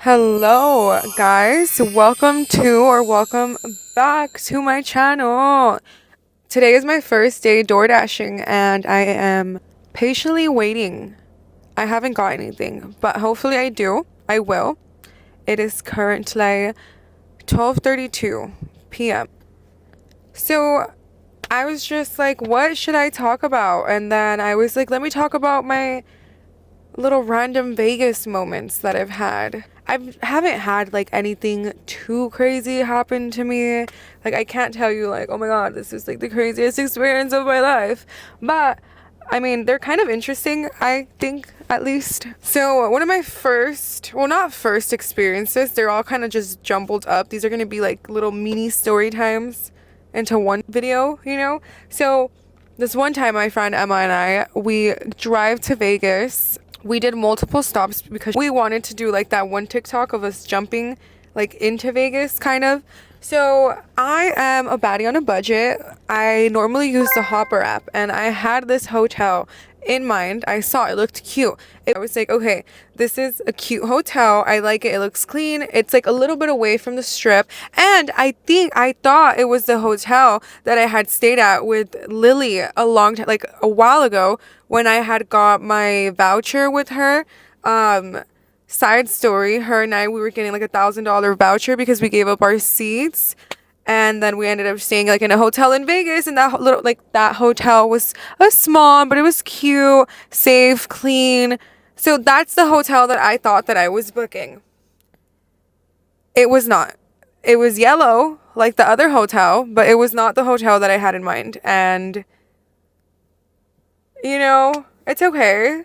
Hello, guys. Welcome back to my channel. Today is my first day door dashing, and I am patiently waiting. I haven't got anything, but hopefully I do. I will. It is currently 12:32 p.m. So I was just like, what should I talk about? And then I was like, let me talk about my little random Vegas moments that I've had. I haven't had like anything too crazy happen to me. Like I can't tell you like, oh my god, this is like the craziest experience of my life. But I mean, they're kind of interesting, I think, at least. So, one of my first, well, not first experiences, they're all kind of just jumbled up. These are going to be like little mini story times into one video, you know? So, this one time, my friend Emma and I, we drive to Vegas. We did multiple stops because we wanted to do like that one TikTok of us jumping like into Vegas, kind of. So I am a baddie on a budget. I normally use the Hopper app, and I had this hotel in mind. I saw it looked cute. I was like, okay, this is a cute hotel. I like it. It looks clean. It's like a little bit away from the strip. And I thought it was the hotel that I had stayed at with Lily a long time, like a while ago when I had got my voucher with her. Side story, her and I, we were getting like $1,000 voucher because we gave up our seats, and then we ended up staying like in a hotel in Vegas, and that hotel was a small, but it was cute, safe, clean. So that's the hotel that I thought that I was booking. It was not. It was yellow like the other hotel, but it was not the hotel that I had in mind. And it's okay.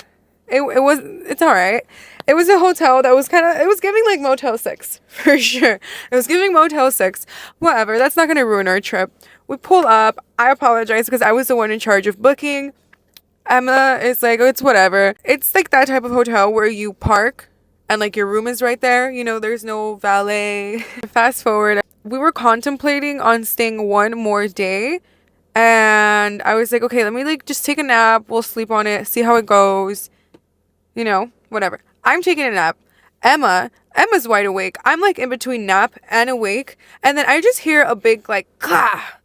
It's all right. It was a hotel that was it was giving like Motel 6 for sure. It was giving Motel 6. Whatever, that's not going to ruin our trip. We pull up. I apologize because I was the one in charge of booking. Emma is like, oh, it's whatever. It's like that type of hotel where you park and like your room is right there. There's no valet. Fast forward, we were contemplating on staying one more day. And I was like, okay, let me like just take a nap. We'll sleep on it, see how it goes. Whatever. I'm taking a nap. Emma's wide awake. I'm like in between nap and awake. And then I just hear a big like, "Kah!"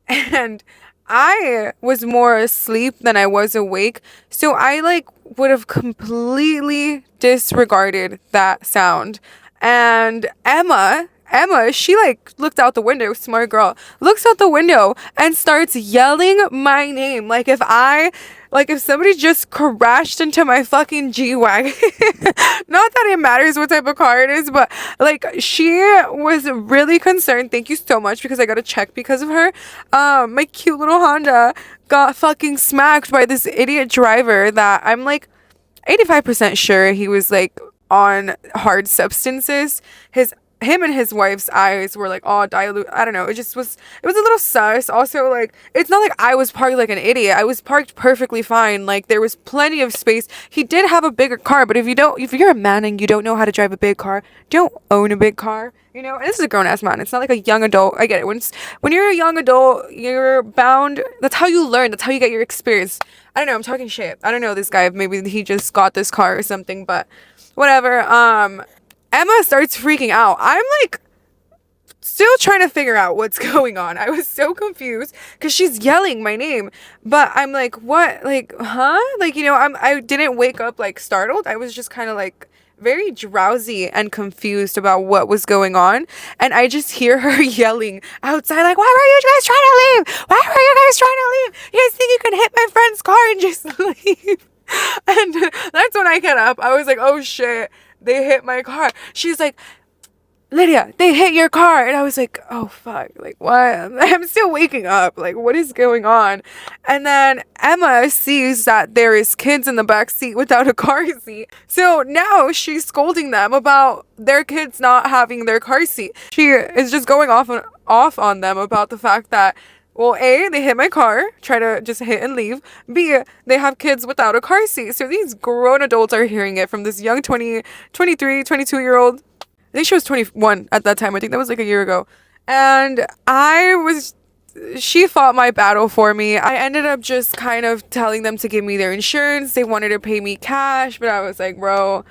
And I was more asleep than I was awake. So I like would have completely disregarded that sound. And Emma, she like looked out the window, smart girl, looks out the window and starts yelling my name. Like if somebody just crashed into my fucking G-Wagon. Not that it matters what type of car it is, but like she was really concerned. Thank you so much, because I got a check because of her. My cute little Honda got fucking smacked by this idiot driver that I'm like 85% sure he was like on hard substances. Him and his wife's eyes were like all dilute. I don't know. It was a little sus. Also, like, it's not like I was parked like an idiot. I was parked perfectly fine. Like, there was plenty of space. He did have a bigger car, but if you're a man and you don't know how to drive a big car, don't own a big car. And this is a grown ass man. It's not like a young adult. I get it. When you're a young adult, you're bound. That's how you learn. That's how you get your experience. I don't know. I'm talking shit. I don't know this guy. Maybe he just got this car or something, but whatever. Emma starts freaking out. I'm like still trying to figure out what's going on. I was so confused because she's yelling my name, but I'm like, what? Like, huh? Like, I didn't wake up like startled. I was just kind of like very drowsy and confused about what was going on. And I just hear her yelling outside, like, why were you guys trying to leave? Why were you guys trying to leave? You guys think you can hit my friend's car and just leave? And that's when I get up. I was like, oh shit, they hit my car. She's like, Lydia, they hit your car. And I was like, oh fuck, like what? I'm still waking up. Like, what is going on? And then Emma sees that there is kids in the back seat without a car seat. So now she's scolding them about their kids not having their car seat. She is just going off on them about the fact that, well, A, they hit my car, try to just hit and leave. B, they have kids without a car seat. So these grown adults are hearing it from this young 23, 22-year-old. I think she was 21 at that time. I think that was like a year ago. And she fought my battle for me. I ended up just kind of telling them to give me their insurance. They wanted to pay me cash, but I was like, bro,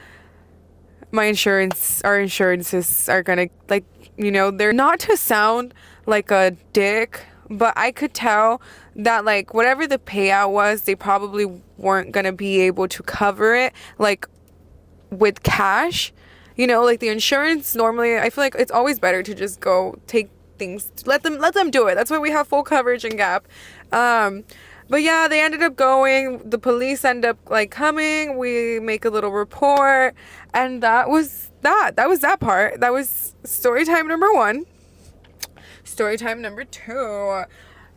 our insurances are gonna, like, you know, they're not to sound like a dick, but I could tell that, like, whatever the payout was, they probably weren't gonna be able to cover it, like, with cash. You know, like, the insurance, normally I feel like it's always better to just go take things, let them do it. That's why we have full coverage and gap. But yeah, they ended up going, the police end up, like, coming, we make a little report, and that was that part. That was story time number 1. Story time number 2.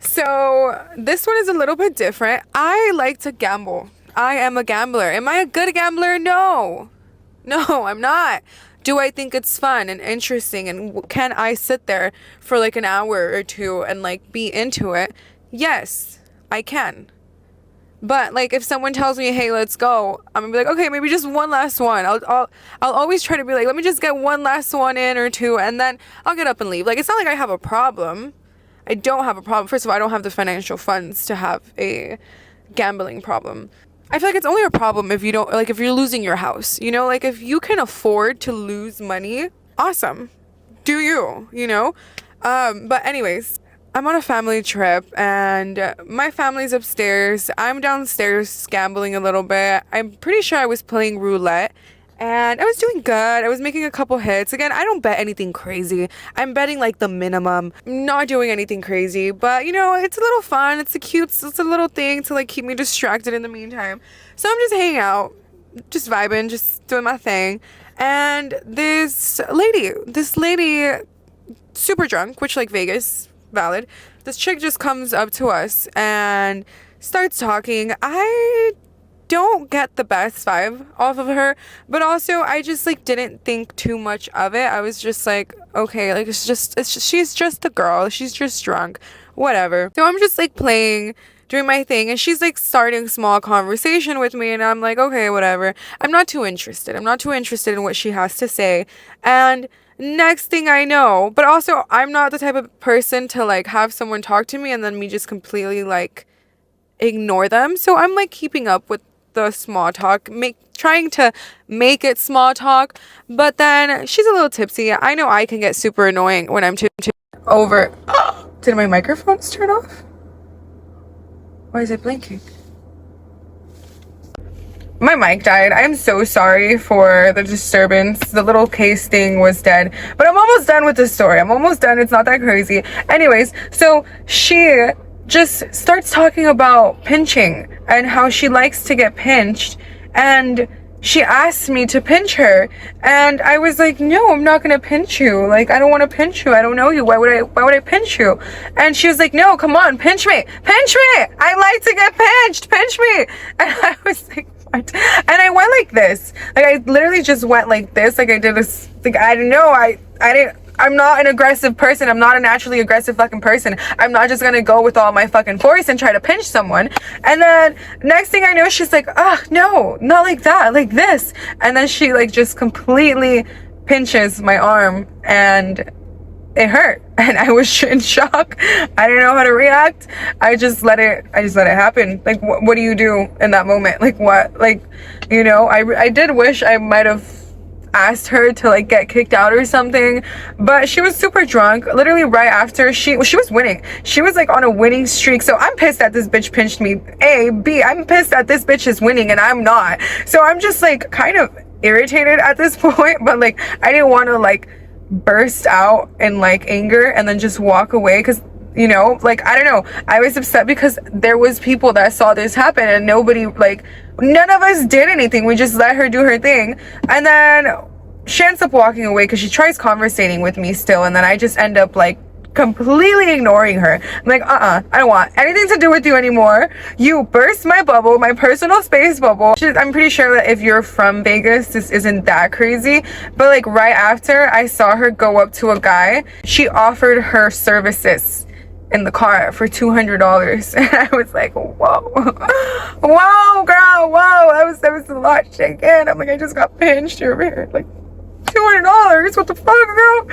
So this one is a little bit different. I like to gamble. I am a gambler. Am I a good gambler? No, I'm not. Do I think it's fun and interesting, and can I sit there for like an hour or two and like be into it? Yes, I can. But like, if someone tells me, hey, let's go, I'm gonna be like, okay, maybe just one last one. I'll always try to be like, let me just get one last one in or two, and then I'll get up and leave. Like, it's not like I have a problem. I don't have a problem. First of all, I don't have the financial funds to have a gambling problem. I feel like it's only a problem if you don't, like, if you're losing your house, you know, like, if you can afford to lose money, awesome. Do you, you know? But anyways, I'm on a family trip and my family's upstairs. I'm downstairs gambling a little bit. I'm pretty sure I was playing roulette and I was doing good. I was making a couple hits. Again, I don't bet anything crazy. I'm betting like the minimum. I'm not doing anything crazy, but you know, it's a little fun. It's a little thing to like keep me distracted in the meantime. So I'm just hanging out, just vibing, just doing my thing. And this lady, super drunk, which like Vegas, valid. This chick just comes up to us and starts talking. I don't get the best vibe off of her, but also I just like didn't think too much of it. I was just like, okay, like she's just a girl, she's just drunk, whatever. So I'm just like playing, doing my thing, and she's like starting small conversation with me, and I'm like, okay, whatever. I'm not too interested in what she has to say. And next thing I know, but also I'm not the type of person to like have someone talk to me and then me just completely like ignore them. So I'm like keeping up with the small talk, trying to make it small talk, but then she's a little tipsy. I know I can get super annoying when I'm too over. Did my microphones turn off? Why is it blinking? My mic died. I am so sorry for the disturbance. The little case thing was dead. But I'm almost done with the story. I'm almost done. It's not that crazy. Anyways, so she just starts talking about pinching and how she likes to get pinched. And she asked me to pinch her. And I was like, no, I'm not going to pinch you. Like, I don't want to pinch you. I don't know you. Why would I pinch you? And she was like, no, come on, pinch me. Pinch me. I like to get pinched. Pinch me. And I was like, and I went like this. Like, I literally just went like this. Like, I did this. Like, I didn't know. I'm not an aggressive person. I'm not a naturally aggressive fucking person. I'm not just gonna go with all my fucking force and try to pinch someone. And then next thing I know, she's like, oh, no, not like that, like this. And then she like just completely pinches my arm and it hurt. And I was in shock. I didn't know how to react. I just let it happen. Like, what do you do in that moment? Like, what? Like, you know, I did wish I might have asked her to like get kicked out or something, but she was super drunk. Literally right after she was winning. She was like on a winning streak. So I'm pissed that this bitch pinched me. A, B, I'm pissed that this bitch is winning and I'm not. So I'm just like kind of irritated at this point, but like I didn't want to like burst out in like anger and then just walk away, because you know, like, I don't know, I was upset because there was people that saw this happen and nobody, like, none of us did anything. We just let her do her thing, and then she ends up walking away because she tries conversating with me still, and then I just end up like completely ignoring her. I'm like, I don't want anything to do with you anymore. You burst my bubble, my personal space bubble. I'm pretty sure that if you're from Vegas, this isn't that crazy, but like right after I saw her go up to a guy, she offered her services in the car for $200, and I was like, whoa, whoa, girl, whoa, that was a lot shaken. I'm like, I just got pinched over here, like $200, what the fuck, girl?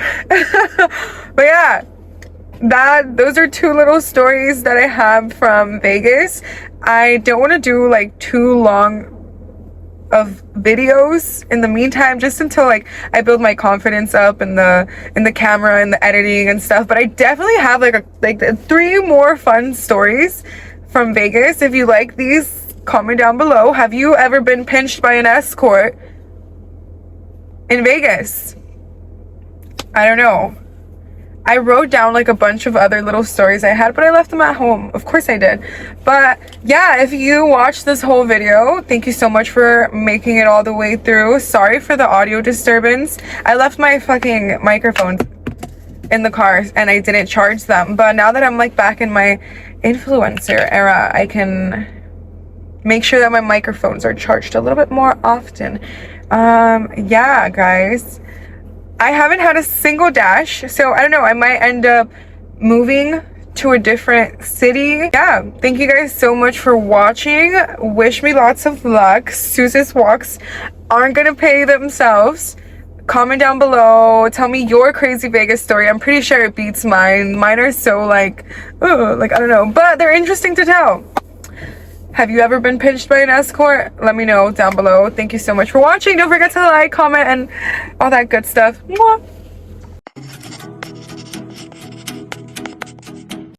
But yeah, those are two little stories that I have from Vegas. I don't want to do like too long of videos in the meantime, just until like I build my confidence up in the camera and the editing and stuff. But I definitely have like 3 more fun stories from Vegas. If you like these, comment down below. Have you ever been pinched by an escort in Vegas? I don't know. I wrote down like a bunch of other little stories I had, but I left them at home. Of course I did. But yeah, if you watched this whole video, thank you so much for making it all the way through. Sorry for the audio disturbance. I left my fucking microphones in the car and I didn't charge them. But now that I'm like back in my influencer era, I can make sure that my microphones are charged a little bit more often. Yeah, guys. I haven't had a single dash, so I don't know, I might end up moving to a different city. Yeah, thank you guys so much for watching. Wish me lots of luck. Susan's walks aren't gonna pay themselves. Comment down below, tell me your crazy Vegas story. I'm pretty sure it beats mine. Mine are so like, I don't know, but they're interesting to tell. Have you ever been pinched by an escort? Let me know down below. Thank you so much for watching. Don't forget to like, comment, and all that good stuff. Mwah.